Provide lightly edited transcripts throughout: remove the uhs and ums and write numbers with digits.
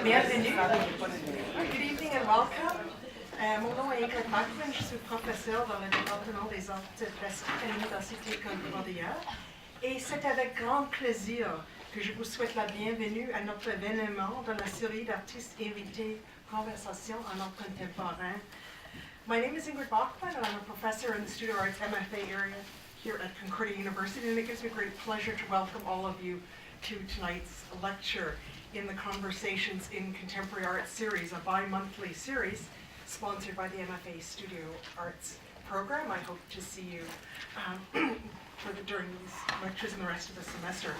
Bienvenue. Good evening and welcome. Mon nom est Ingrid Bachmann, je suis professeure dans le département des arts plastiques à l'Université Concordia. Et c'est avec grand plaisir que je vous souhaite la bienvenue à notre événement dans la série d'artistes invités Conversation en art contemporain. My name is Ingrid Bachmann and I'm a professor in the Studio Arts MFA area here at Concordia University, and it gives me great pleasure to welcome all of you to tonight's lecture in the Conversations in Contemporary Art series, a bi-monthly series sponsored by the MFA Studio Arts program. I hope to see you during these lectures and the rest of the semester.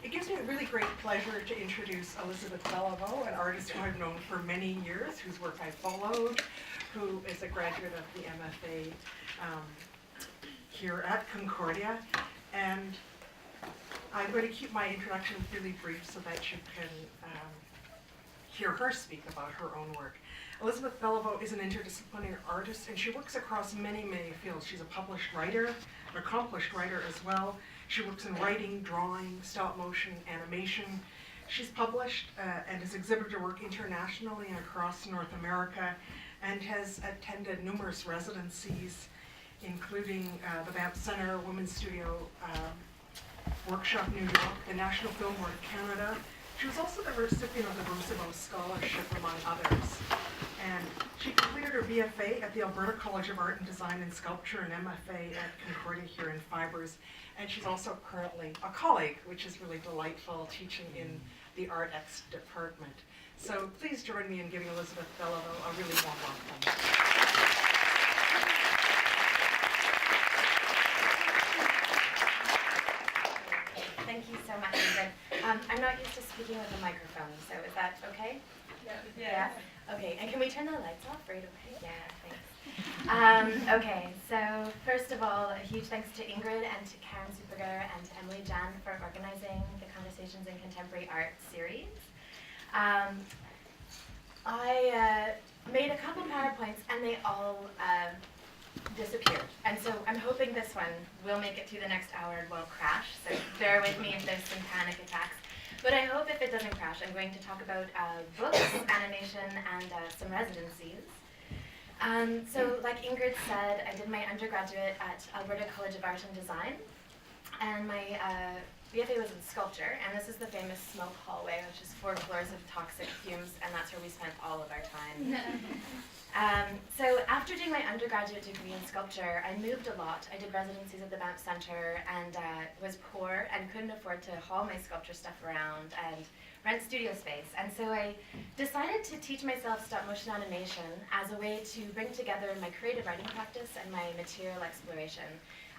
It gives me a really great pleasure to introduce Elisabeth Belliveau, an artist who I've known for many years, whose work I followed, who is a graduate of the MFA here at Concordia. And I'm going to keep my introduction really brief so that you can hear her speak about her own work. Elisabeth Belliveau is an interdisciplinary artist, and she works across many, many fields. She's a published writer, an accomplished writer as well. She works in writing, drawing, stop motion, animation. She's published and has exhibited her work internationally and across North America, and has attended numerous residencies, including the Banff Centre, Women's Studio Workshop New York, the National Film Board of Canada. She was also the recipient of the Brucebo Scholarship, among others. And she completed her BFA at the Alberta College of Art and Design and Sculpture and MFA at Concordia here in Fibers. And she's also currently a colleague, which is really delightful, teaching in the ArtX department. So please join me in giving Elisabeth Belliveau a really warm welcome. Thank you so much, Ingrid. I'm not used to speaking with a microphone, so is that okay? Yeah. Okay, and can we turn the lights off right away? Yeah, thanks. Okay, so first of all, a huge thanks to Ingrid and to Karen Superger and to Emily Jan for organizing the Conversations in Contemporary Art series. I made a couple PowerPoints and they all disappeared. And so I'm hoping this one will make it through the next hour and won't crash. So bear with me if there's some panic attacks. But I hope if it doesn't crash, I'm going to talk about books, animation, and some residencies. So like Ingrid said, I did my undergraduate at Alberta College of Art and Design. And my BFA was in sculpture, and this is the famous smoke hallway, which is 4 floors of toxic fumes, and that's where we spent all of our time. So after doing my undergraduate degree in sculpture, I moved a lot. I did residencies at the Banff Centre and was poor and couldn't afford to haul my sculpture stuff around and rent studio space. And so I decided to teach myself stop motion animation as a way to bring together my creative writing practice and my material exploration.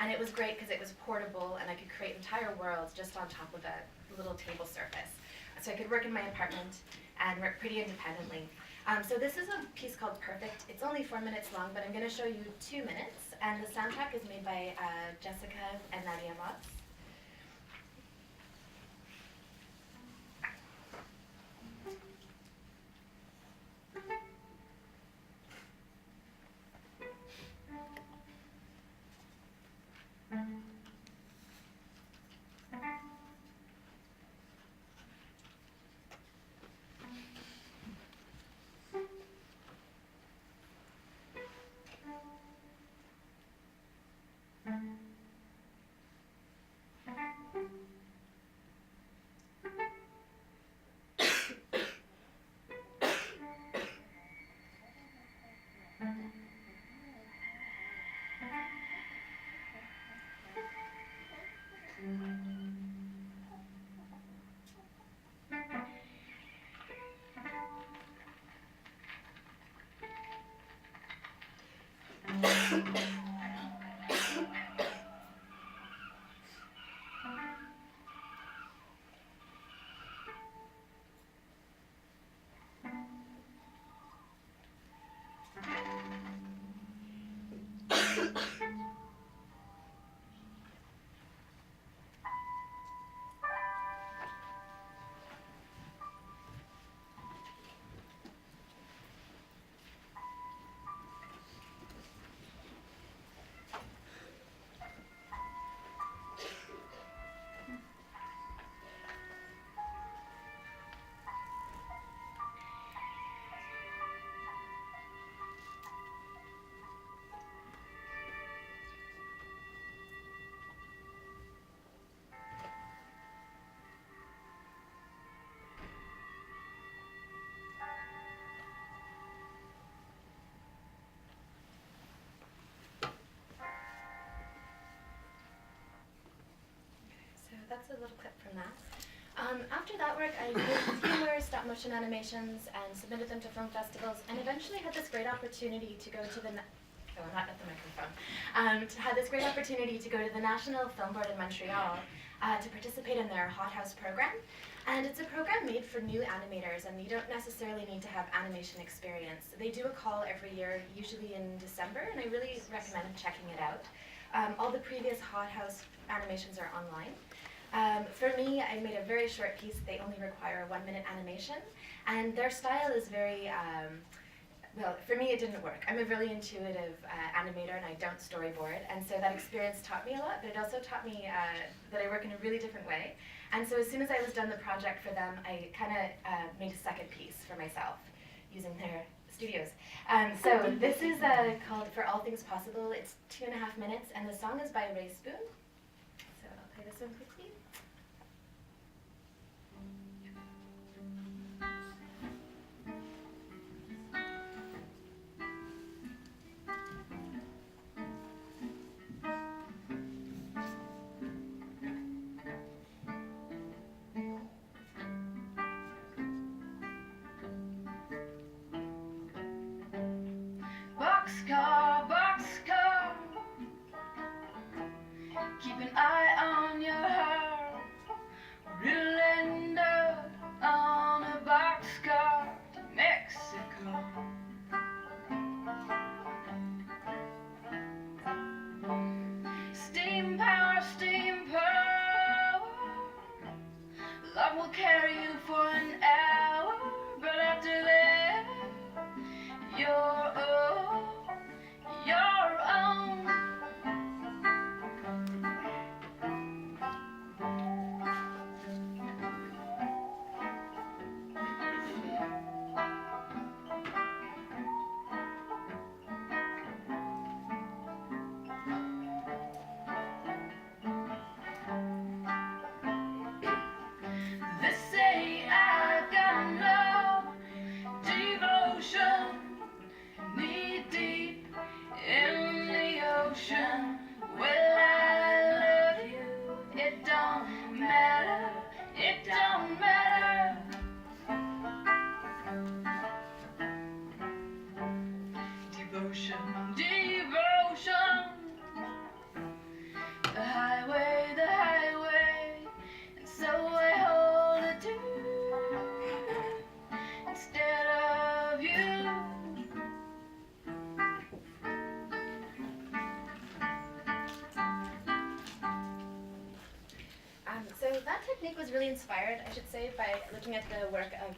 And it was great because it was portable and I could create entire worlds just on top of a little table surface. So I could work in my apartment and work pretty independently. So this is a piece called Perfect. It's only 4 minutes long, but I'm going to show you 2 minutes. And the soundtrack is made by Jessica and Nadia Motz. a little clip from that. After that work, I did a few more stop-motion animations and submitted them to film festivals, and eventually had this great opportunity to go to the I'm not at the microphone. Had this great opportunity to go to the National Film Board in Montreal to participate in their Hothouse program. And it's a program made for new animators, and you don't necessarily need to have animation experience. They do a call every year, usually in December, and I really recommend checking it out. All the previous Hothouse animations are online. For me, I made a very short piece. They only require a 1-minute animation, and their style is very, well, for me it didn't work. I'm a really intuitive animator, and I don't storyboard, and so that experience taught me a lot, but it also taught me that I work in a really different way. And so as soon as I was done the project for them, I kind of made a second piece for myself using their studios. So this is called For All Things Possible. It's 2.5 minutes, and the song is by Ray Spoon. So I'll play this one quickly. Boxcar, boxcar, keep an eye on your heart. We'll end up on a boxcar to Mexico. Steam power, love will carry you for an hour, but after that, you're your own. They say I've got no devotion, knee deep in the ocean. Well, I love you, it don't matter, it don't matter. Devotion, devotion, the highway, and so I hold it to instead of you. So that technique was really inspired, I should say, by looking at the work of,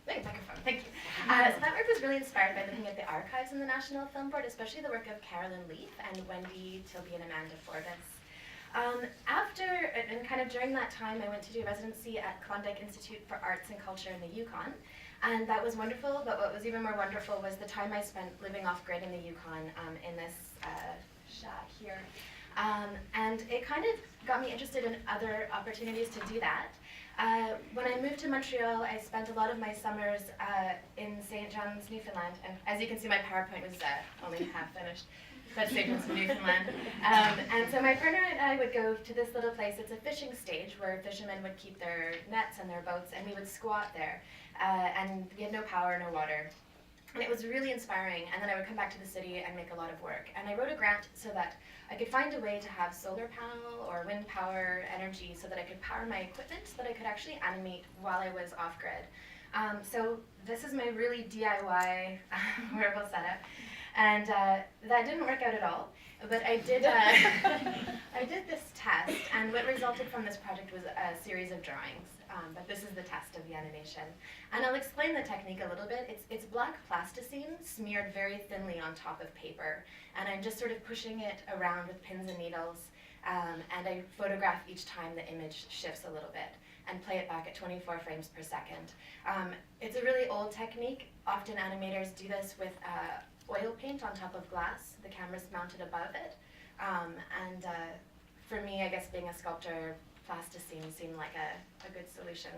microphone, thank you. So that work was really inspired by looking at the archives in the National Film Board, especially the work of Carolyn Leaf and Wendy Tilby and Amanda Forbes. And kind of during that time, I went to do a residency at Klondike Institute for Arts and Culture in the Yukon, and that was wonderful, but what was even more wonderful was the time I spent living off-grid in the Yukon in this shack here. And it kind of got me interested in other opportunities to do that. When I moved to Montreal, I spent a lot of my summers in St. John's, Newfoundland, and as you can see, my PowerPoint was only half finished, but St. John's, Newfoundland. And so my partner and I would go to this little place. It's a fishing stage where fishermen would keep their nets and their boats, and we would squat there. And we had no power, no water. And it was really inspiring, and then I would come back to the city and make a lot of work. And I wrote a grant so that I could find a way to have solar panel or wind power energy so that I could power my equipment so that I could actually animate while I was off-grid. So this is my really DIY wearable setup. And that didn't work out at all, but I did, I did this test, and what resulted from this project was a series of drawings. But this is the test of the animation. And I'll explain the technique a little bit. It's black plasticine smeared very thinly on top of paper. And I'm just sort of pushing it around with pins and needles. And I photograph each time the image shifts a little bit and play it back at 24 frames per second. It's a really old technique. Often animators do this with oil paint on top of glass. The camera's mounted above it. For me, I guess being a sculptor, plasticine seemed like a good solution.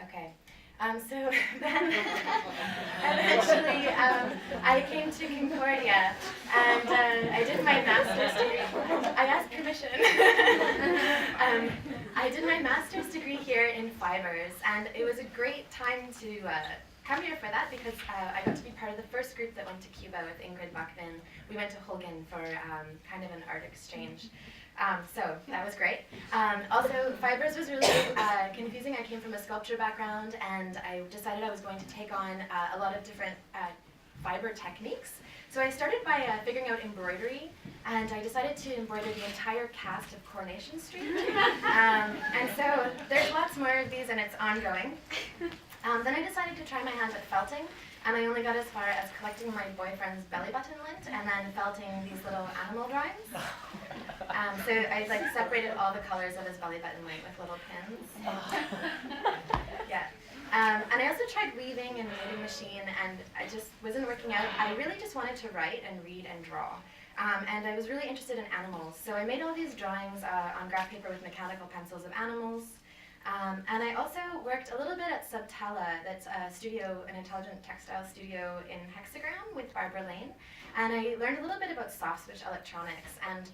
Okay. So then eventually I came to Concordia and I did my master's degree. I asked permission. I did my master's degree here in fibers, and it was a great time to come here for that because I got to be part of the first group that went to Cuba with Ingrid Bachmann. We went to Holguin for kind of an art exchange. So that was great. Also, fibers was really confusing. I came from a sculpture background, and I decided I was going to take on a lot of different fiber techniques. So I started by figuring out embroidery, and I decided to embroider the entire cast of Coronation Street. And so there's lots more of these, and it's ongoing. Then I decided to try my hand at felting, and I only got as far as collecting my boyfriend's belly button lint and then felting these little animal drawings. So I separated all the colors of his belly button lint with little pins. Yeah. And I also tried weaving and weaving machine, and I just wasn't working out. I really just wanted to write and read and draw. And I was really interested in animals. So I made all these drawings on graph paper with mechanical pencils of animals. And I also worked a little bit at Subtella, that's a studio, an intelligent textile studio in Hexagram with Barbara Lane. And I learned a little bit about soft switch electronics and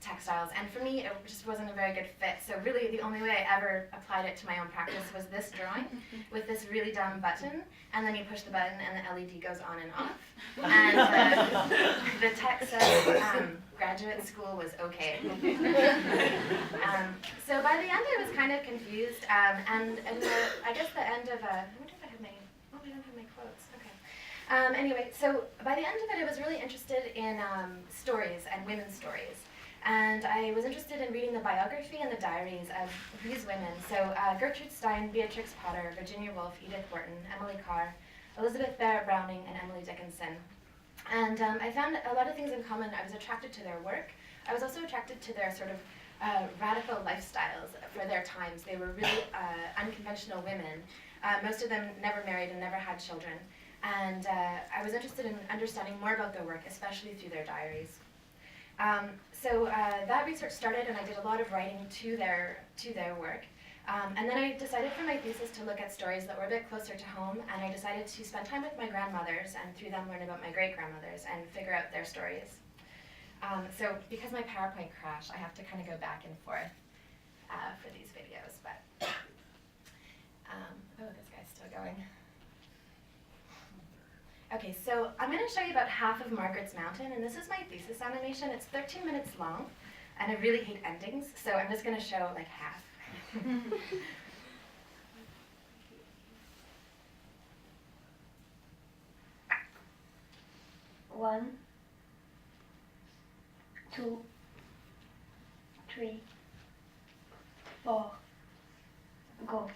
textiles, and for me it just wasn't a very good fit. So really the only way I ever applied it to my own practice was this drawing with this really dumb button, and then you push the button and the LED goes on and off. And the text says graduate school was okay. So by the end I was kind of confused, and I guess the end of I wonder if I have my, oh, I don't have my quotes, okay. Anyway, so by the end of it I was really interested in stories and women's stories. And I was interested in reading the biography and the diaries of these women. So Gertrude Stein, Beatrix Potter, Virginia Woolf, Edith Wharton, Emily Carr, Elizabeth Barrett Browning, and Emily Dickinson. And I found a lot of things in common. I was attracted to their work. I was also attracted to their sort of radical lifestyles for their times. They were really unconventional women. Most of them never married and never had children. And I was interested in understanding more about their work, especially through their diaries. So that research started, and I did a lot of writing to their work. And then I decided for my thesis to look at stories that were a bit closer to home, and I decided to spend time with my grandmothers, and through them learn about my great-grandmothers and figure out their stories. So because my PowerPoint crashed, I have to kind of go back and forth for these videos. But oh, this guy's still going. Okay, so I'm going to show you about half of Margaret's Mountain, and this is my thesis animation. It's 13 minutes long, and I really hate endings, so I'm just going to show like half. 1, 2, 3, 4, go.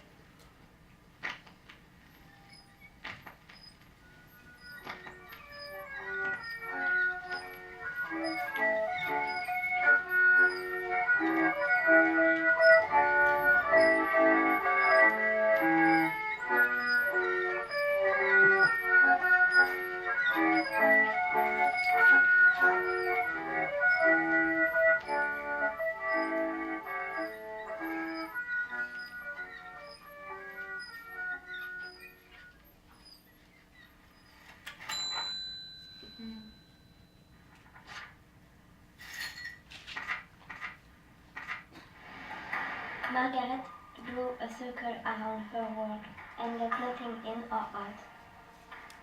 Margaret drew a circle around her world and left nothing in or out.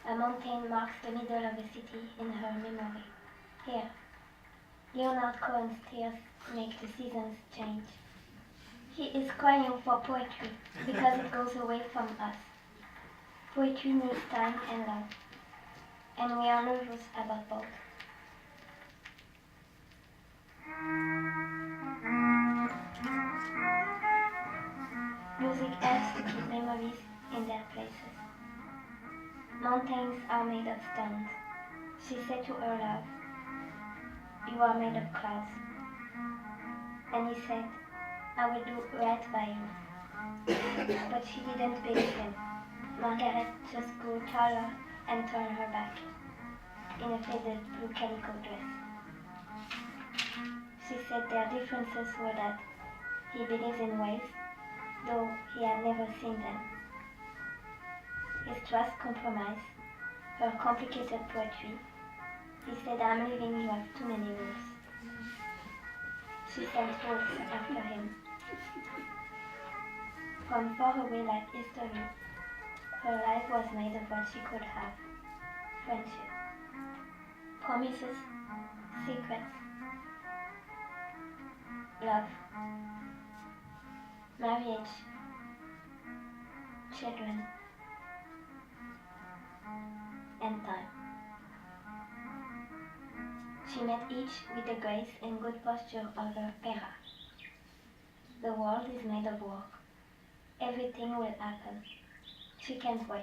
A mountain marks the middle of a city in her memory. Here, Leonard Cohen's tears make the seasons change. He is crying for poetry because it goes away from us. Poetry needs time and love, and we are nervous about both. Music helps to keep memories in their places. Mountains are made of stones. She said to her love, "You are made of clouds." And he said, "I will do right by you." But she didn't believe him. Margaret just grew taller and turned her back in a faded blue calico dress. She said their differences were that he believes in waves, though he had never seen them. his trust compromised, her complicated poetry. He said, I'm leaving, you have too many rules. She sent wolves after him. From far away like history, her life was made of what she could have. Friendship, promises, secrets, love, marriage, children, and time. She met each with the grace and good posture of her era. The world is made of work. Everything will happen. She can't wait.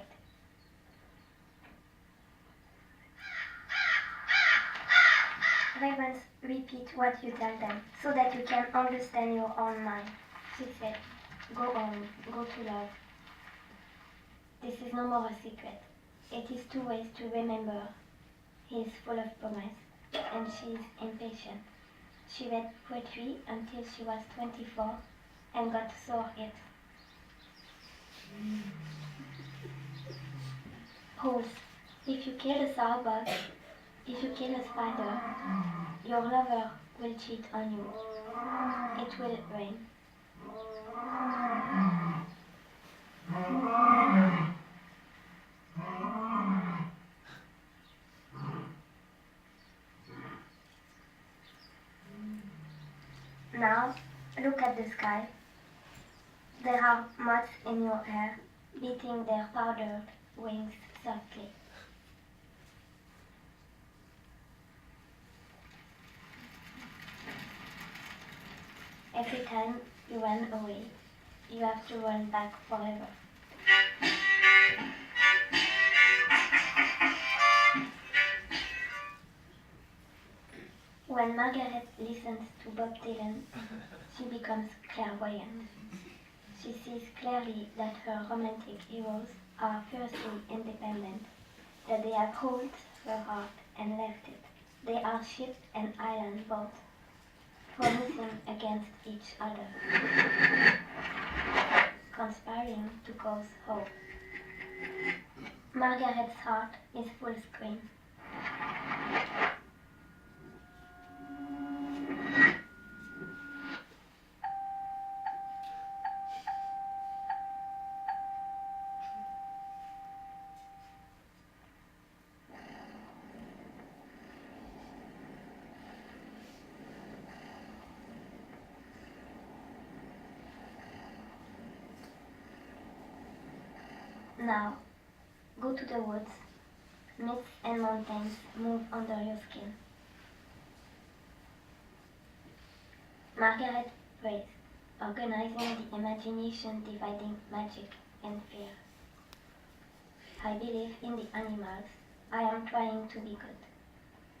Ravens repeat what you tell them, so that you can understand your own mind. She said, go on, go to love. This is no more a secret. It is 2 ways to remember. He is full of promise, and she is impatient. She read poetry until she was 24 and got sore hips. Rules. If you kill a sourpuss, if you kill a spider, your lover will cheat on you. It will rain. Now, look at the sky. There are moths in your hair, beating their powdered wings softly. Every time you run away, you have to run back forever. When Margaret listens to Bob Dylan, she becomes clairvoyant. She sees clearly that her romantic heroes are fiercely independent, that they have held her heart and left it. They are ship and island both, promising against each other, conspiring to cause hope. Margaret's heart is full screen. Now, go to the woods. Myths and mountains move under your skin. Margaret prays, organizing the imagination dividing magic and fear. I believe in the animals. I am trying to be good.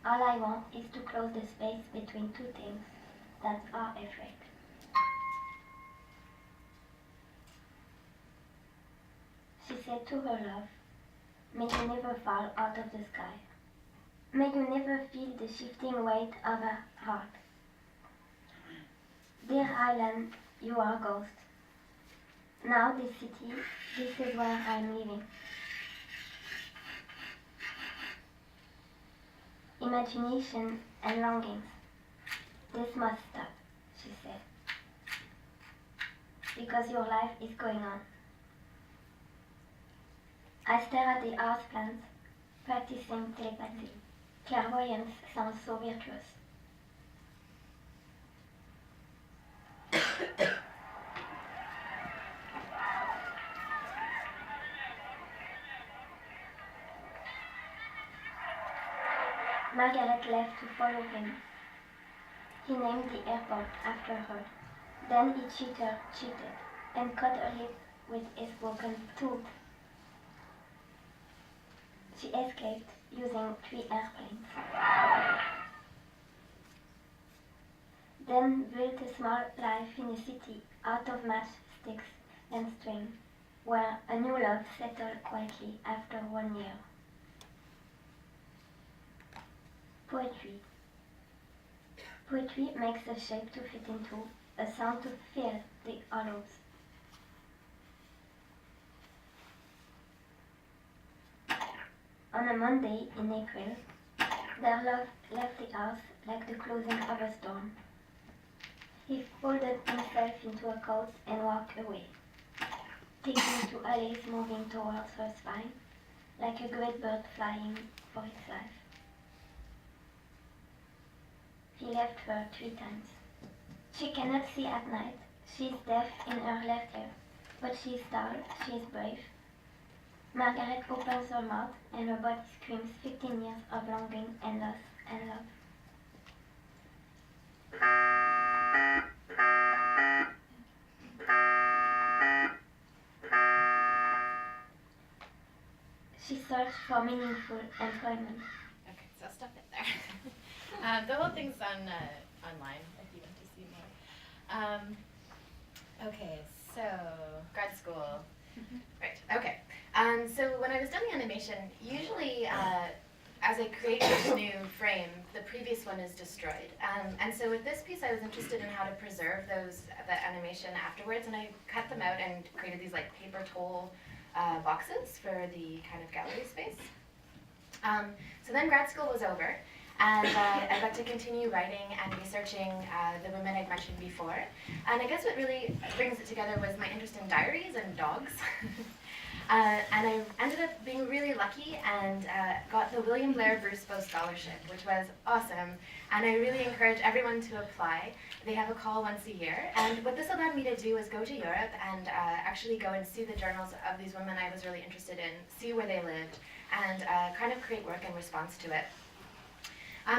All I want is to close the space between two things that are afraid. She said to her love, may you never fall out of the sky. May you never feel the shifting weight of her heart. Dear island, you are a ghost. Now this city, this is where I'm living. Imagination and longings. This must stop, she said. Because your life is going on. I stare at the house plants, practicing telepathy. Clairvoyance sounds so virtuous. Margaret left to follow him. He named the airport after her. Then he cheated, and cut her lip with his broken tooth. She escaped using 3 airplanes. Then built a small life in a city out of matchsticks and string, where a new love settled quietly after 1 year. Poetry. Poetry makes a shape to fit into, a sound to fill the hollows. a Monday in April, their love left the house like the closing of a storm. He folded himself into a coat and walked away, taking to alleys moving towards her spine, like a great bird flying for its life. He left her 3 times. She cannot see at night. She is deaf in her left ear, but she is tall, she is brave. Margaret opens her mouth and her body screams 15 years of longing and loss and love. She searched for meaningful employment. Okay, so I'll stop it there. The whole thing's on online if you want to see more. Okay, so grad school. Right, okay. So when I was done the animation, usually as I create this new frame, the previous one is destroyed. And so with this piece, I was interested in how to preserve the animation afterwards, and I cut them out and created these like paper towel boxes for the kind of gallery space. So then grad school was over, and I got to continue writing and researching the women I'd mentioned before. And I guess what really brings it together was my interest in diaries and dogs. And I ended up being really lucky and got the William Blair Brucebo Scholarship, which was awesome. And I really encourage everyone to apply. They have a call once a year. And what this allowed me to do was go to Europe and actually go and see the journals of these women I was really interested in, see where they lived, and kind of create work in response to it.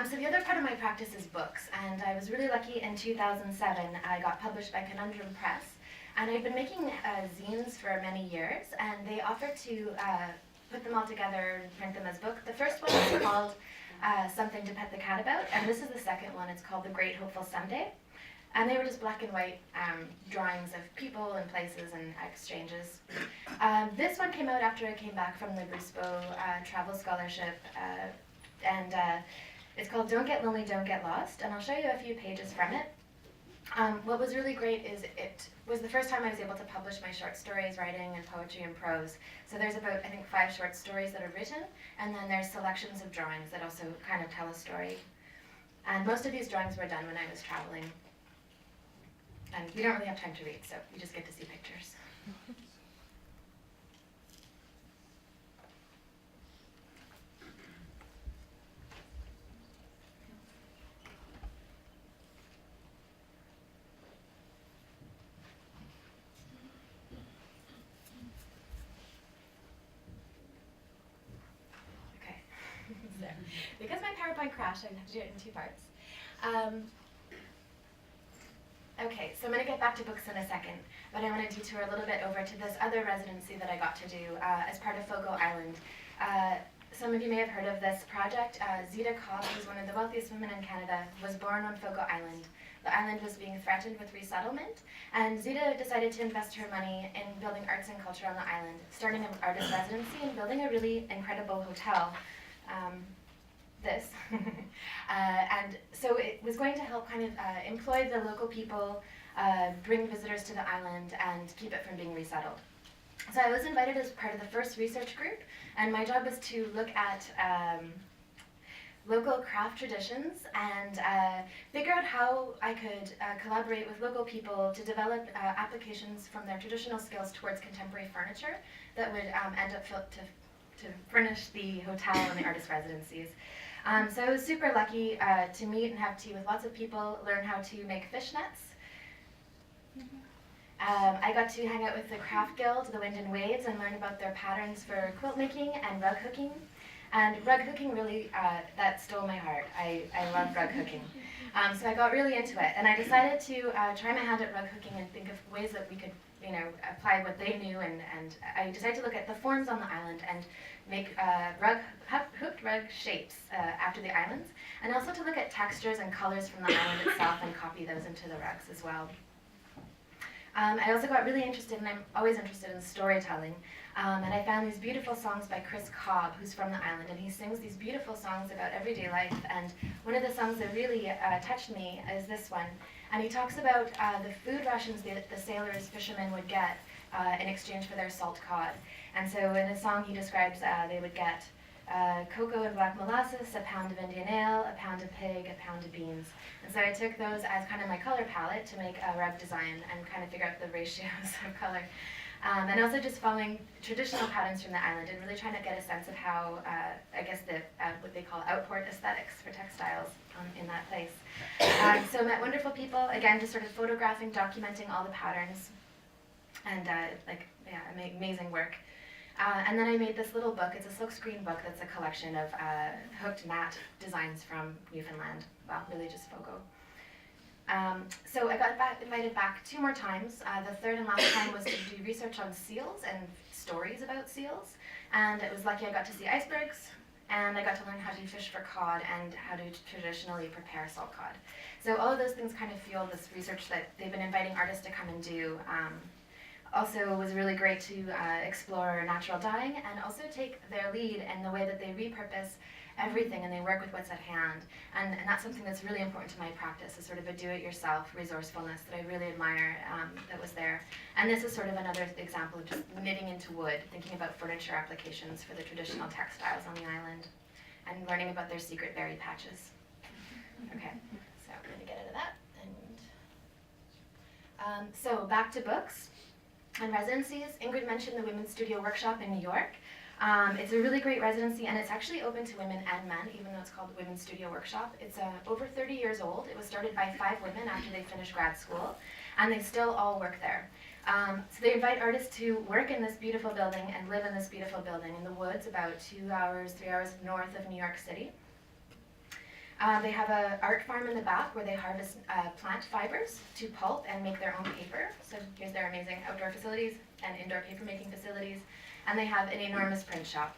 So the other part of my practice is books, and I was really lucky in 2007. I got published by Conundrum Press, and I've been making zines for many years, and they offered to put them all together and print them as books. The first one is called Something to Pet the Cat About, and this is the second one. It's called The Great Hopeful Someday, and they were just black and white drawings of people and places and exchanges. This one came out after I came back from the Brucebo Travel Scholarship, and it's called Don't Get Lonely, Don't Get Lost, and I'll show you a few pages from it. What was really great is it was the first time I was able to publish my short stories, writing, and poetry and prose. So there's about, I think, 5 short stories that are written, and then there's selections of drawings that also kind of tell a story. And most of these drawings were done when I was traveling. And we don't really have time to read, so you just get to see pictures. Because my PowerPoint crashed, I'm going to have to do it in 2 parts. Okay, so I'm going to get back to books in a second, but I want to detour a little bit over to this other residency that I got to do as part of Fogo Island. Some of you may have heard of this project. Zita Cobb, who's one of the wealthiest women in Canada, was born on Fogo Island. The island was being threatened with resettlement, and Zita decided to invest her money in building arts and culture on the island, starting an artist residency and building a really incredible hotel. And so it was going to help kind of employ the local people, bring visitors to the island, and keep it from being resettled. So I was invited as part of the first research group, and my job was to look at local craft traditions and figure out how I could collaborate with local people to develop applications from their traditional skills towards contemporary furniture that would end up to furnish the hotel and the artist residencies. So I was super lucky to meet and have tea with lots of people, learn how to make fishnets. I got to hang out with the craft guild, the Wind and Waves, and learn about their patterns for quilt making and rug hooking. And rug hooking really, that stole my heart. I love rug hooking. So I got really into it, and I decided to try my hand at rug hooking and think of ways that we could, apply what they knew, and I decided to look at the forms on the island and make hooked rug shapes after the islands, and also to look at textures and colors from the island itself and copy those into the rugs as well. I also got really interested, and I'm always interested in storytelling, and I found these beautiful songs by Chris Cobb, who's from the island, and he sings these beautiful songs about everyday life, and one of the songs that really touched me is this one, and he talks about the food rations that the sailors, fishermen would get in exchange for their salt cod. And so in the song he describes they would get cocoa and black molasses, a pound of Indian ale, a pound of pig, a pound of beans. And so I took those as kind of my color palette to make a rug design and kind of figure out the ratios of color. And also just following traditional patterns from the island and really trying to get a sense of how, I guess, what they call outport aesthetics for textiles in that place. So I met wonderful people, again, just sort of photographing, documenting all the patterns, and amazing work. And then I made this little book. It's a silkscreen book that's a collection of hooked mat designs from Newfoundland. Well, really just Fogo. So I got invited back 2 more times. The third and last time was to do research on seals and stories about seals. And it was lucky I got to see icebergs, and I got to learn how to fish for cod and how to traditionally prepare salt cod. So all of those things kind of fueled this research that they've been inviting artists to come and do. Also, it was really great to explore natural dyeing and also take their lead in the way that they repurpose everything and they work with what's at hand. And that's something that's really important to my practice, is sort of a do-it-yourself resourcefulness that I really admire that was there. And this is sort of another example of just knitting into wood, thinking about furniture applications for the traditional textiles on the island, and learning about their secret berry patches. Okay, so I'm going to get into that. And so back to books and residencies. Ingrid mentioned the Women's Studio Workshop in New York. It's a really great residency, and it's actually open to women and men, even though it's called the Women's Studio Workshop. It's over 30 years old. It was started by 5 women after they finished grad school, and they still all work there. So they invite artists to work in this beautiful building and live in this beautiful building in the woods, about 2 hours, 3 hours north of New York City. They have an art farm in the back where they harvest plant fibers to pulp and make their own paper. So here's their amazing outdoor facilities and indoor paper making facilities. And they have an enormous print shop.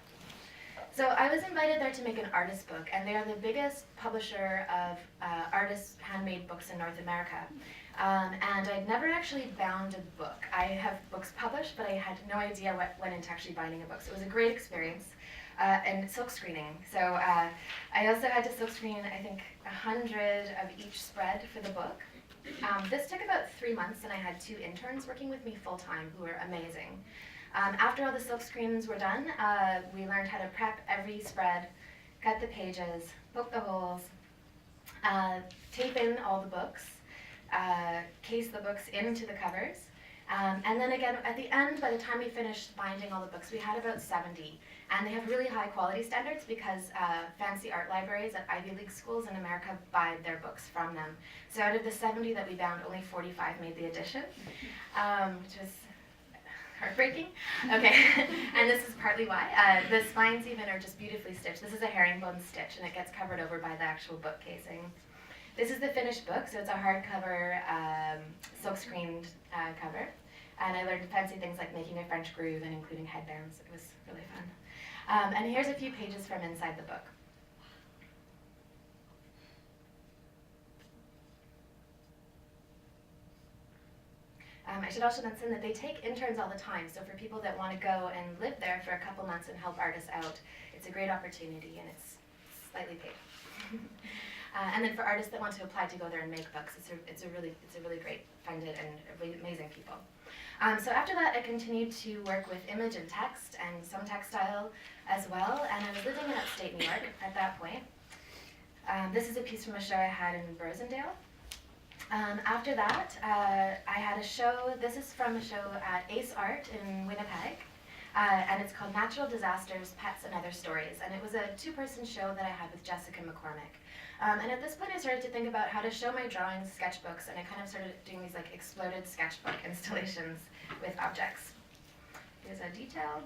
So I was invited there to make an artist book, and they are the biggest publisher of artist handmade books in North America. And I'd never actually bound a book. I have books published, but I had no idea what went into actually binding a book. So it was a great experience. And silk screening. So I also had to silk screen, I think, 100 of each spread for the book. This took about 3 months, and I had 2 interns working with me full-time who were amazing. After all the silk screens were done, we learned how to prep every spread, cut the pages, poke the holes, tape in all the books, case the books into the covers. And then again, at the end, by the time we finished binding all the books, we had about 70. And they have really high quality standards because fancy art libraries at Ivy League schools in America buy their books from them. So out of the 70 that we bound, only 45 made the edition, which was heartbreaking. Okay, and this is partly why. The spines even are just beautifully stitched. This is a herringbone stitch, and it gets covered over by the actual book casing. This is the finished book, so it's a hardcover, silk-screened cover. And I learned fancy things like making a French groove and including headbands. It was really fun. And here's a few pages from inside the book. I should also mention that they take interns all the time, so for people that want to go and live there for a couple months and help artists out, it's a great opportunity, and it's slightly paid. And then for artists that want to apply to go there and make books, it's a really great funded and really amazing people. So after that, I continued to work with image and text and some textile as well, and I was living in upstate New York at that point. This is a piece from a show I had in Rosendale. After that, I had a show. This is from a show at Ace Art in Winnipeg, and it's called Natural Disasters, Pets and Other Stories, and it was a 2-person show that I had with Jessica McCormick. And at this point, I started to think about how to show my drawings, sketchbooks, and I kind of started doing these like exploded sketchbook installations with objects. Here's a detail.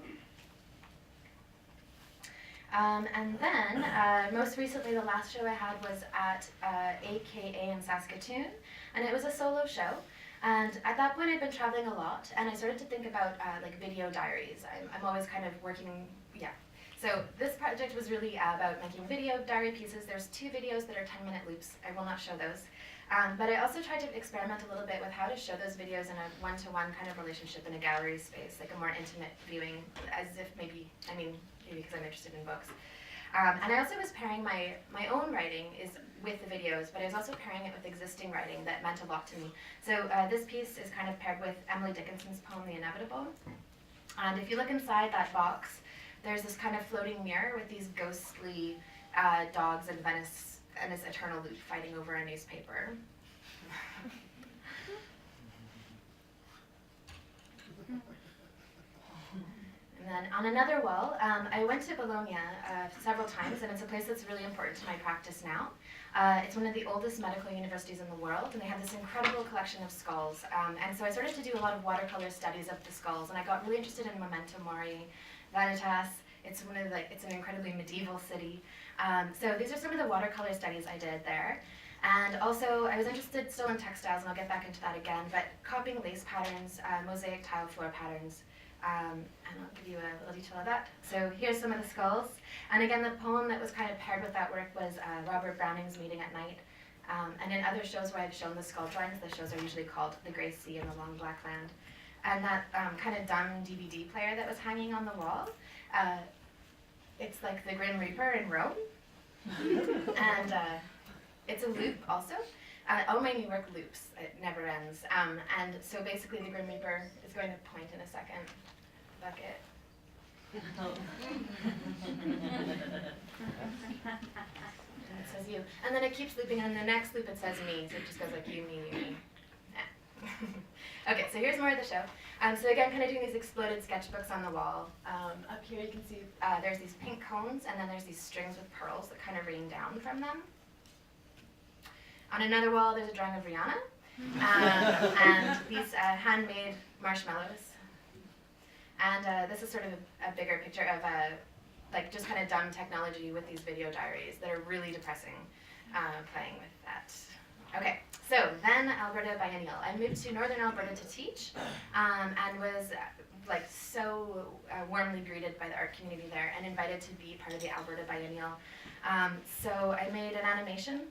And then, most recently, the last show I had was at AKA in Saskatoon, and it was a solo show. And at that point, I'd been traveling a lot, and I started to think about like video diaries. I'm always kind of working, yeah. So this project was really about making video diary pieces. There's 2 videos that are 10-minute loops. I will not show those. But I also tried to experiment a little bit with how to show those videos in a one-to-one kind of relationship in a gallery space, like a more intimate viewing, as if maybe because I'm interested in books. And I also was pairing my own writing with the videos, but I was also pairing it with existing writing that meant a lot to me. So this piece is kind of paired with Emily Dickinson's poem, The Inevitable. And if you look inside that box, there's this kind of floating mirror with these ghostly dogs and Venice and this eternal loop fighting over a newspaper. And then on another wall, I went to Bologna several times, and it's a place that's really important to my practice now. It's one of the oldest medical universities in the world, and they have this incredible collection of skulls. And so I started to do a lot of watercolor studies of the skulls, and I got really interested in Memento Mori, Vanitas. It's an incredibly medieval city. So these are some of the watercolor studies I did there. And also, I was interested still in textiles, and I'll get back into that again, but copying lace patterns, mosaic tile floor patterns, and I'll give you a little detail of that. So here's some of the skulls. And again, the poem that was kind of paired with that work was Robert Browning's Meeting at Night. And in other shows where I've shown the skull drawings, the shows are usually called The Grey Sea and The Long Black Land. And that kind of dumb DVD player that was hanging on the wall, it's like the Grim Reaper in Rome. And it's a loop also. All my new work loops, it never ends. And so basically the Grim Reaper is going to point in a second. Bucket. And it says you. And then it keeps looping, and in the next loop it says me. So it just goes like you, me. Okay, so here's more of the show. So again, kind of doing these exploded sketchbooks on the wall. Up here you can see there's these pink cones, and then there's these strings with pearls that kind of rain down from them. On another wall, there's a drawing of Rihanna, and these handmade marshmallows. And this is sort of a bigger picture of like just kind of dumb technology with these video diaries that are really depressing, playing with that. Okay, so then Alberta Biennial. I moved to Northern Alberta to teach, and was like so warmly greeted by the art community there and invited to be part of the Alberta Biennial. So I made an animation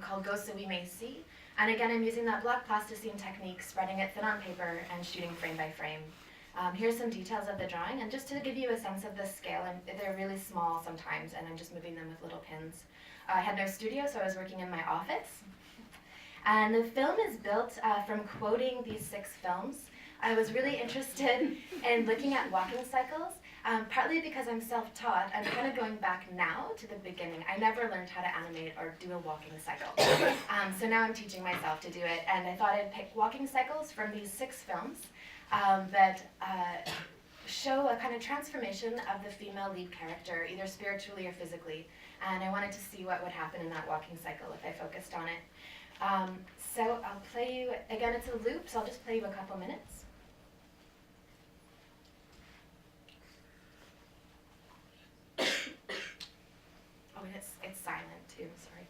called Go So We May See. And again, I'm using that block plasticine technique, spreading it thin on paper and shooting frame by frame. Here's some details of the drawing, and just to give you a sense of the scale, and they're really small sometimes, and I'm just moving them with little pins. I had no studio, so I was working in my office. And the film is built from quoting these 6 films. I was really interested in looking at walking cycles, partly because I'm self-taught. I'm kind of going back now to the beginning. I never learned how to animate or do a walking cycle. So now I'm teaching myself to do it, and I thought I'd pick walking cycles from these 6 films that show a kind of transformation of the female lead character, either spiritually or physically. And I wanted to see what would happen in that walking cycle if I focused on it. So I'll play you, again, it's a loop, so I'll just play you a couple minutes. Oh, and it's silent too, sorry.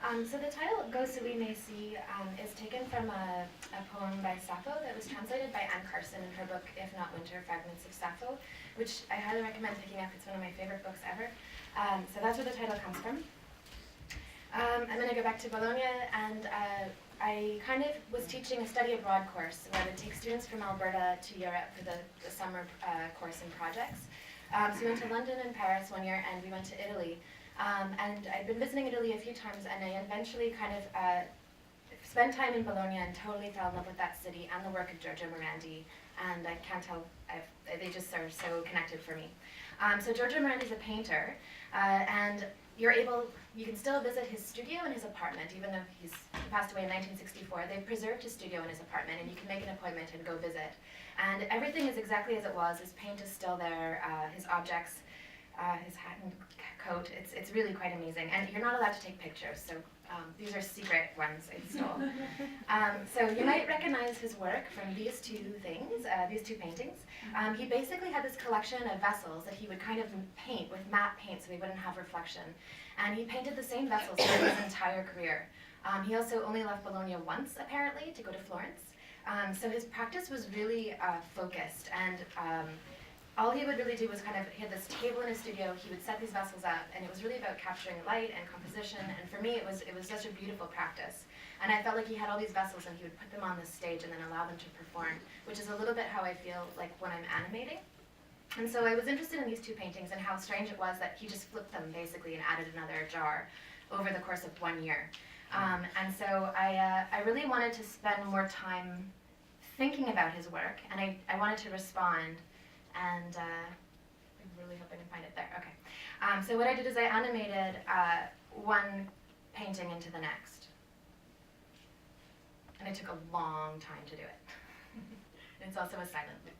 So the title, Go Sui Mesi, is taken from a poem by Sappho that was translated by Anne Carson in her book, If Not Winter, Fragments of Sappho, which I highly recommend picking up. It's one of my favorite books ever. So that's where the title comes from. I'm going to go back to Bologna, and I kind of was teaching a study abroad course where I would take students from Alberta to Europe for the summer course and projects. So we went to London and Paris one year, and we went to Italy. And I'd been visiting Italy a few times, and I eventually kind of spent time in Bologna and totally fell in love with that city and the work of Giorgio Morandi. And I can't tell, they just are so connected for me. So Giorgio Morandi's a painter, and you can still visit his studio and his apartment, even though he passed away in 1964. They've preserved his studio and his apartment, and you can make an appointment and go visit. And everything is exactly as it was. His paint is still there, his objects, his hat and coat. It's really quite amazing. And you're not allowed to take pictures, so these are secret ones I stole. So you might recognize his work from these two things, these two paintings. He basically had this collection of vessels that he would kind of paint with matte paint so they wouldn't have reflection. And he painted the same vessels for his entire career. He also only left Bologna once, apparently, to go to Florence. So his practice was really focused, and all he would really do was he had this table in his studio, he would set these vessels up, and it was really about capturing light and composition, and for me it was such a beautiful practice. And I felt like he had all these vessels and he would put them on the stage and then allow them to perform, which is a little bit how I feel like when I'm animating. And so I was interested in these two paintings and how strange it was that he just flipped them basically and added another jar over the course of 1 year. And so I really wanted to spend more time thinking about his work, and I wanted to respond. And I'm really hoping I can find it there. Okay. So what I did is I animated one painting into the next. And it took a long time to do it. It's also a silent loop.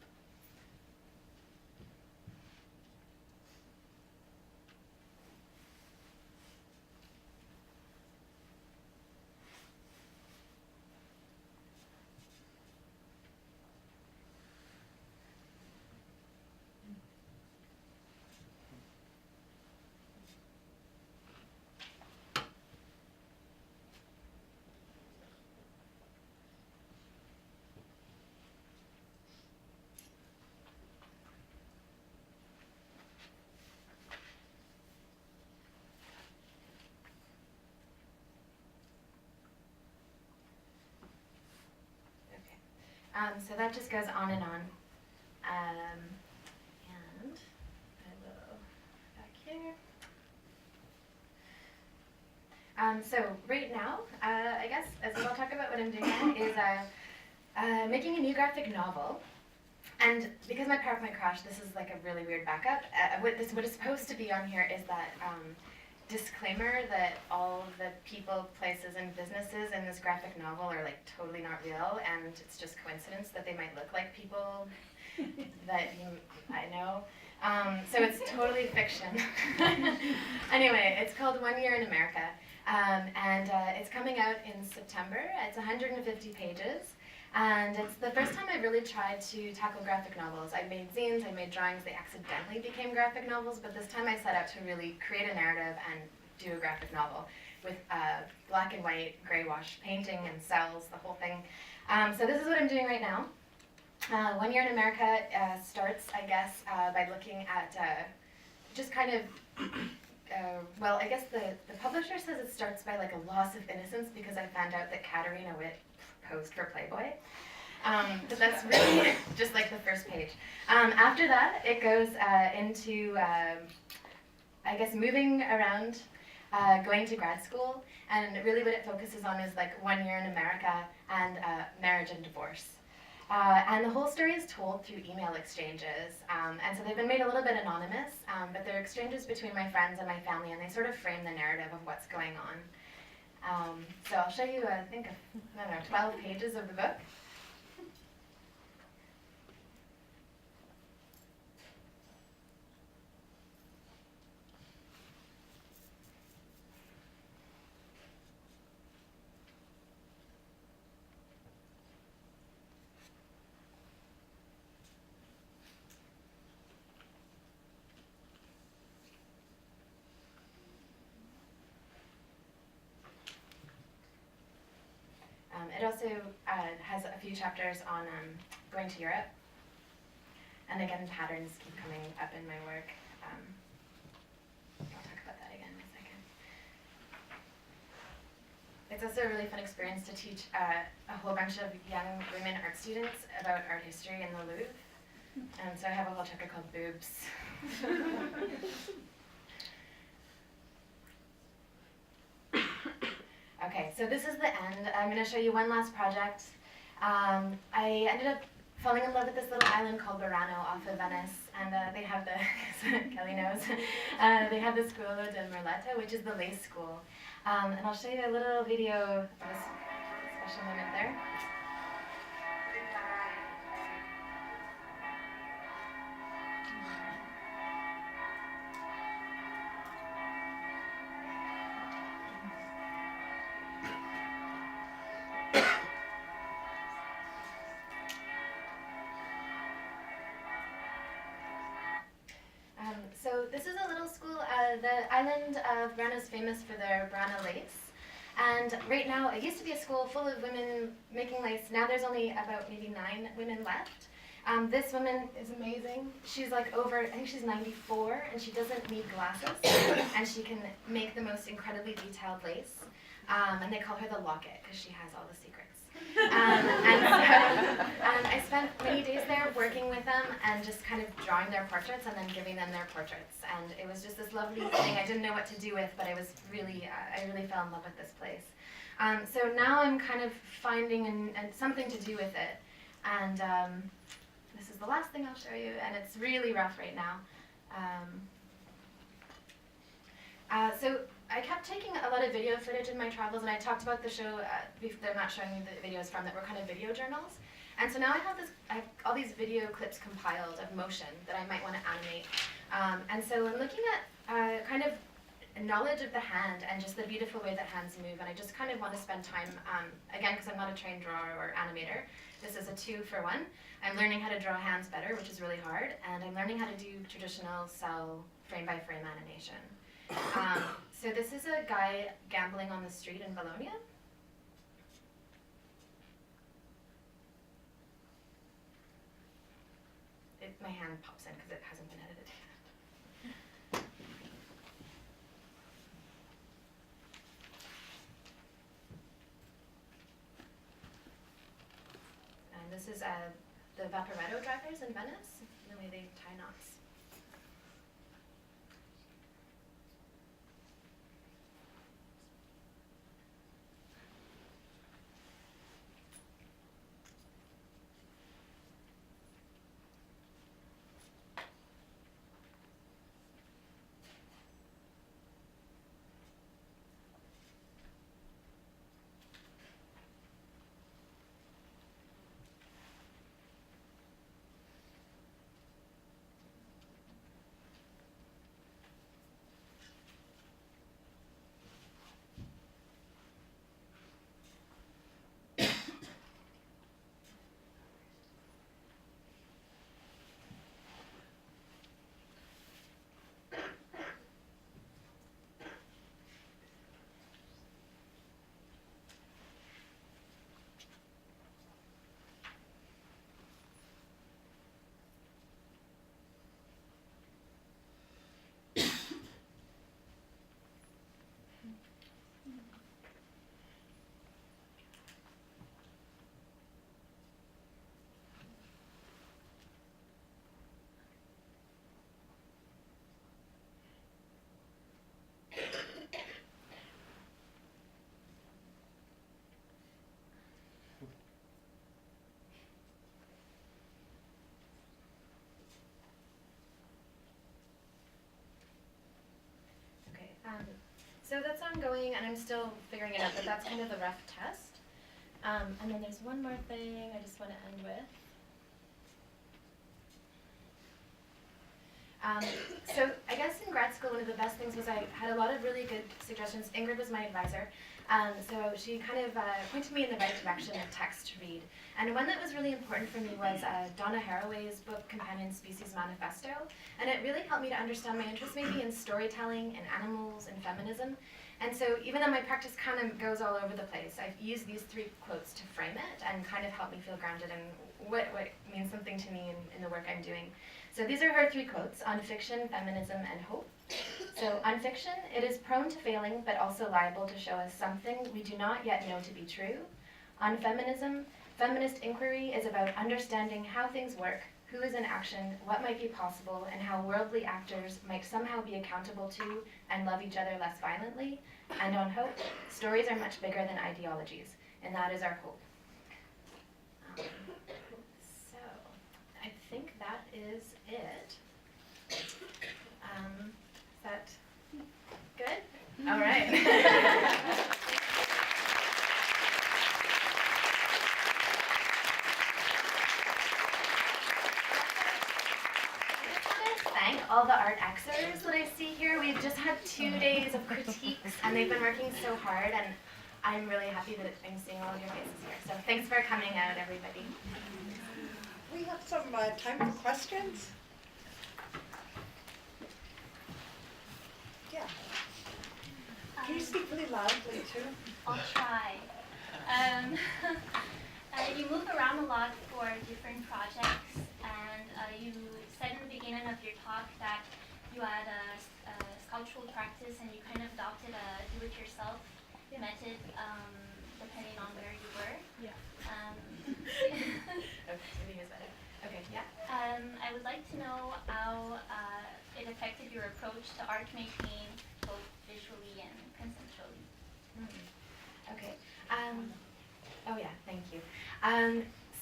So that just goes on and on. And I will back here. So right now, I guess, as I'll talk about what I'm doing now, is making a new graphic novel. And because my PowerPoint crashed, this is like a really weird backup. What is supposed to be on here is that disclaimer that all of the people, places, and businesses in this graphic novel are like totally not real, and it's just coincidence that they might look like people that I know. So it's totally fiction. Anyway, it's called 1 Year in America, and it's coming out in September. It's 150 pages. And it's the first time I really tried to tackle graphic novels. I made zines, I made drawings, they accidentally became graphic novels, but this time I set out to really create a narrative and do a graphic novel with black and white, gray wash painting and cells, the whole thing. So this is what I'm doing right now. 1 Year in America starts, I guess, by looking at just kind of, well, I guess the publisher says it starts by like a loss of innocence because I found out that Katerina Witt posed for Playboy. But that's really just like the first page. After that, it goes into, I guess, moving around, going to grad school, and really what it focuses on is like 1 year in America and marriage and divorce. And the whole story is told through email exchanges, and so they've been made a little bit anonymous, but they're exchanges between my friends and my family, and they sort of frame the narrative of what's going on. So I'll show you, I think, 12 pages of the book. It also has a few chapters on going to Europe. And again, patterns keep coming up in my work. I'll talk about that again in a second. It's also a really fun experience to teach a whole bunch of young women art students about art history in the Louvre. And so I have a whole chapter called Boobs. Okay, so this is the end. I'm going to show you one last project. I ended up falling in love with this little island called Burano off of Venice, and they have the, Kelly knows, they have the Scuola de Merletta, which is the lace school. And I'll show you a little video of this special moment there. So this is a little school. The island of Burano is famous for their Burano lace. And right now, it used to be a school full of women making lace. Now there's only about maybe 9 women left. This woman is amazing. She's like over, I think she's 94, and she doesn't need glasses. And she can make the most incredibly detailed lace. And they call her the locket because she has all the secrets. I spent many days there working with them and just kind of drawing their portraits and then giving them their portraits. And it was just this lovely thing. I didn't know what to do with, but I was really, I really fell in love with this place. So now I'm kind of finding something to do with it. And this is the last thing I'll show you, and it's really rough right now. So I kept taking a lot of video footage in my travels, and I talked about the show that I'm not showing you the videos from that were kind of video journals. And so now I have all these video clips compiled of motion that I might want to animate. And so I'm looking at kind of knowledge of the hand and just the beautiful way that hands move. And I just kind of want to spend time, again, because I'm not a trained drawer or animator. This is a 2-for-1. I'm learning how to draw hands better, which is really hard. And I'm learning how to do traditional cell frame-by-frame animation. So this is a guy gambling on the street in Bologna. My hand pops in because it hasn't been edited yet. And this is the Vaporetto drivers in Venice, the way they tie knots. So that's ongoing, and I'm still figuring it out, but that's kind of the rough test. And then there's one more thing I just want to end with. So I guess in grad school, one of the best things was I had a lot of really good suggestions. Ingrid was my advisor. So she kind of pointed me in the right direction of text to read. And one that was really important for me was Donna Haraway's book, Companion Species Manifesto. And it really helped me to understand my interest maybe in storytelling and animals and feminism. And so even though my practice kind of goes all over the place, I've used these 3 quotes to frame it and kind of help me feel grounded in what means something to me in the work I'm doing. So these are her 3 quotes on fiction, feminism, and hope. So on fiction, it is prone to failing, but also liable to show us something we do not yet know to be true. On feminism, feminist inquiry is about understanding how things work, who is in action, what might be possible, and how worldly actors might somehow be accountable to and love each other less violently. And on hope, stories are much bigger than ideologies, and that is our hope. So, I think that is it. Is that good? All right. Thank all the ArtXers that I see here. We've just had 2 days of critiques, and they've been working so hard, and I'm really happy that I'm seeing all of your faces here. So thanks for coming out, everybody. We have some time for questions. Yeah. Can you speak really loudly, too? I'll try. You move around a lot for different projects, and you said in the beginning of your talk that you had a sculptural practice and you kind of adopted a do-it-yourself method depending on where you were. Yeah. Okay, better. Okay, yeah. I would like to know how it affected your approach to art making, both visually and conceptually. Okay. Oh yeah, thank you.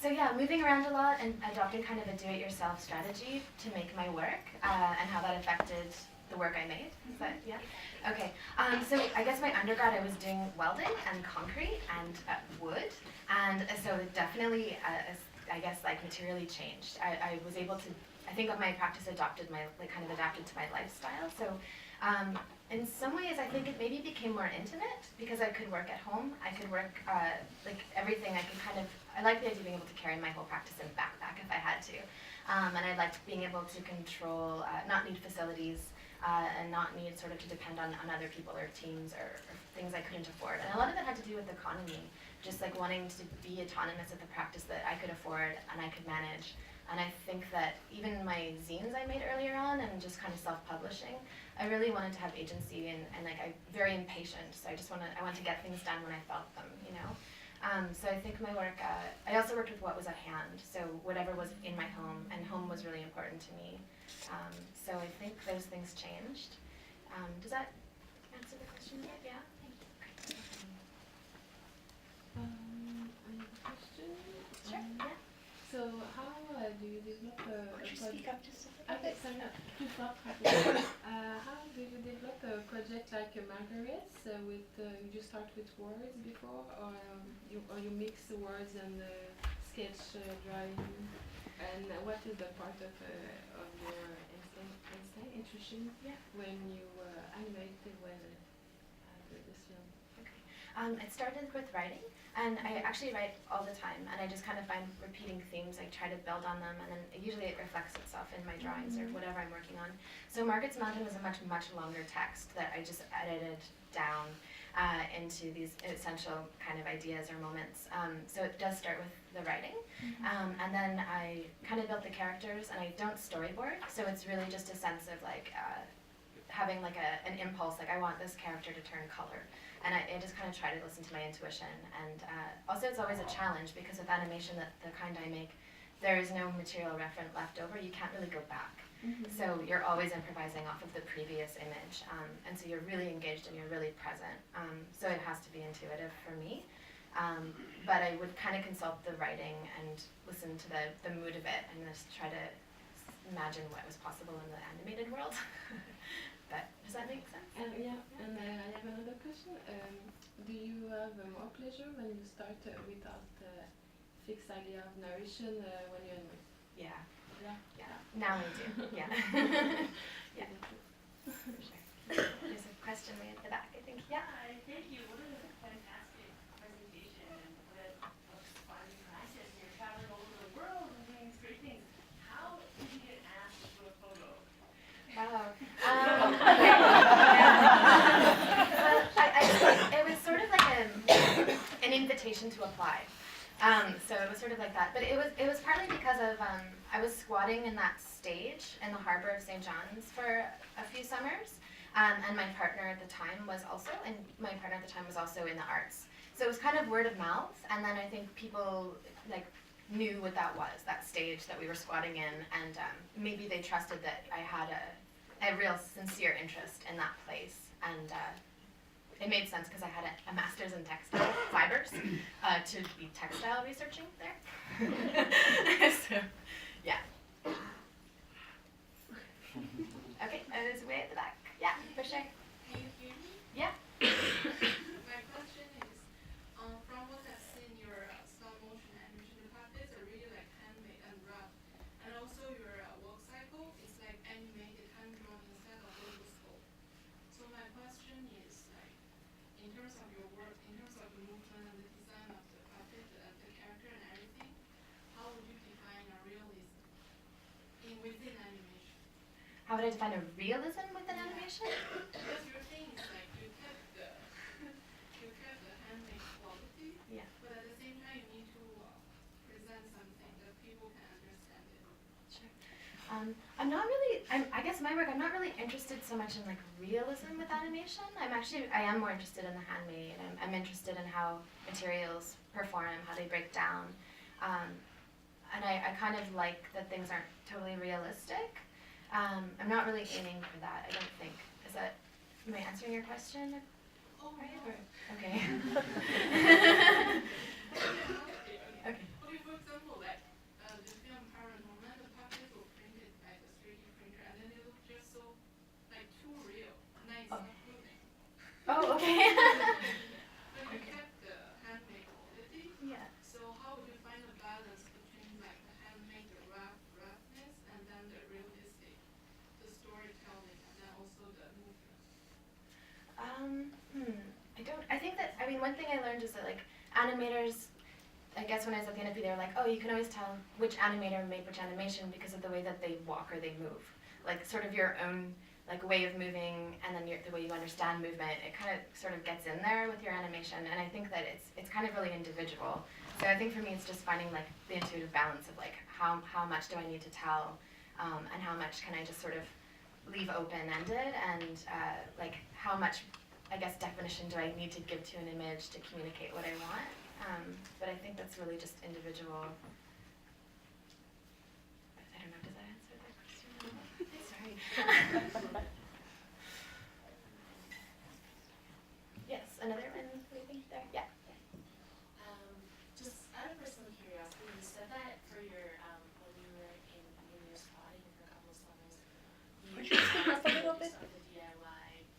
So yeah, moving around a lot and adopting kind of a do-it-yourself strategy to make my work and how that affected the work I made. Is that, yeah? Okay. So I guess my undergrad I was doing welding and concrete and wood, and so it definitely, I guess, like materially changed. I was able to, I think my practice adopted my, kind of adapted to my lifestyle. So in some ways, I think it maybe became more intimate because I could work at home. I could work, like everything, I could kind of, I like the idea of being able to carry my whole practice in a backpack if I had to. And I liked being able to control, not need facilities, and not need sort of to depend on other people or teams or things I couldn't afford. And a lot of it had to do with economy, just like wanting to be autonomous at the practice that I could afford and I could manage. And I think that even my zines I made earlier on and just kind of self-publishing, I really wanted to have agency and like I'm very impatient, so I want to get things done when I felt them, you know. So I think my work, I also worked with what was at hand, so whatever was in my home, and home was really important to me. So I think those things changed. Does that answer the question? Yeah? Thank you. I have a question. Sure, yeah. So how do you develop a Could you speak up just a little Okay, bit? sorry, no, too far. How do you develop a project like Margaret with you start with words before, or you mix the words and sketch drawing, and what is the part of your intuition when you animate this film? Okay. It started with writing. And I actually write all the time, and I just kind of find repeating themes. I try to build on them, and then usually it reflects itself in my drawings or whatever I'm working on. So Margaret's Mountain was a much, much longer text that I just edited down into these essential kind of ideas or moments. So it does start with the writing, and then I kind of built the characters, and I don't storyboard, so it's really just a sense of like having like an impulse, like I want this character to turn color. And I just kind of try to listen to my intuition. And also it's always a challenge because with animation, the kind I make, there is no material reference left over. You can't really go back. So you're always improvising off of the previous image. And so you're really engaged and you're really present. So it has to be intuitive for me. But I would kind of consult the writing and listen to the mood of it and just try to imagine what was possible in the animated world. But does that make sense? Yeah, and I have another question. Do you have more pleasure when you start without fixed idea of narration when you're in? Yeah. Yeah. Now I do. Yeah. Yeah. For sure. There's a question way at the back, I think. Yeah. Thank you. What a fantastic presentation and what a fun practice. You're traveling all over the world and doing these great things. How did you get asked to do a photo? Wow. because of, I was squatting in that stage in the harbor of St. John's for a few summers, and my partner at the time was also in the arts. So it was kind of word of mouth, and then I think people like knew what that was, that stage that we were squatting in, and maybe they trusted that I had a real sincere interest in that place, and it made sense because I had a master's in textile fibers to be textile researching there. So, yeah. Okay, it's way at the back. Yeah, for sure. Can you hear me? Yeah. My question is, from what I've seen, your stop motion animation, the puppets are really like handmade and rough, and also your work cycle is like animated, hand drawn instead of photo sculpt. So my question is, like, in terms of your work, in terms of the movement and the design of the puppet, the character and everything, how would you define a realism within animation? How would I define a realism within animation? Because your thing is like you kept the handmade quality, Yeah. but at the same time you need to present something that people can understand it. Sure. I'm not really, I guess my work, I'm not really interested so much in like realism with animation. I am more interested in the handmade. I'm interested in how materials perform, how they break down. And I kind of like that things aren't totally realistic. I'm not really aiming for that, I don't think. Am I answering your question? Oh, Right? no. Or, okay. Okay. Okay, for example, like the film Paranormal, the puppets were printed by the 3D printer, and then they look just so like too real, and then it's Oh. not moving. Oh, okay. But you kept the handmade quality. Yeah. So how would you find the balance between like the handmade, the roughness, and then the realistic, the storytelling, and then also the movement? I think one thing I learned is that like animators, I guess when I was at the NFB, they were like, oh, you can always tell which animator made which animation because of the way that they walk or they move. Like sort of your own like way of moving, and then the way you understand movement, it kind of sort of gets in there with your animation, and I think that it's kind of really individual. So I think for me it's just finding like the intuitive balance of like how much do I need to tell, and how much can I just sort of leave open-ended, and like how much, I guess, definition do I need to give to an image to communicate what I want. But I think that's really just individual. I don't know, does that answer that question? Sorry. Yes, another one, maybe there. Yeah. Just out of personal curiosity, you said that for your when you were in your spotting for a couple of summers, you used Up a little bit. the DIY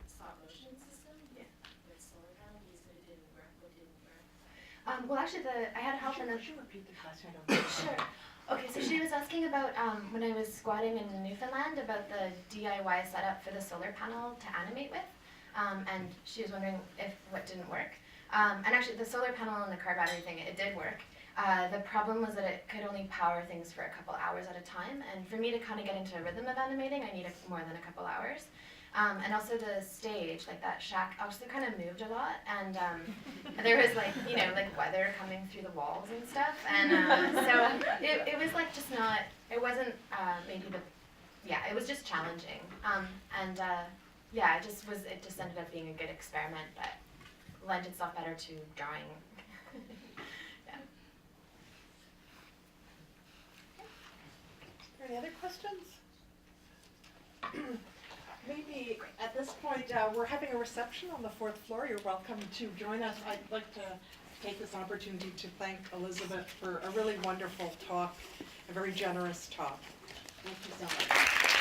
stop motion system with solar panel. You said it didn't work. What didn't work? Well, actually, I had help in the. Could you repeat the question? Sure. Okay, so she was asking about when I was squatting in Newfoundland about the DIY setup for the solar panel to animate with, and she was wondering what didn't work. And actually, the solar panel and the car battery thing, it did work. The problem was that it could only power things for a couple hours at a time, and for me to kind of get into a rhythm of animating, I needed more than a couple hours. And also the stage, like that shack, also kind of moved a lot, and there was like, like weather coming through the walls and stuff, and so it was like just not, it wasn't it was just challenging, it just ended up being a good experiment, but lent itself better to drawing. Yeah. Any other questions? Maybe at this point, we're having a reception on the 4th floor. You're welcome to join us. I'd like to take this opportunity to thank Elisabeth for a really wonderful talk, a very generous talk. Thank you so much.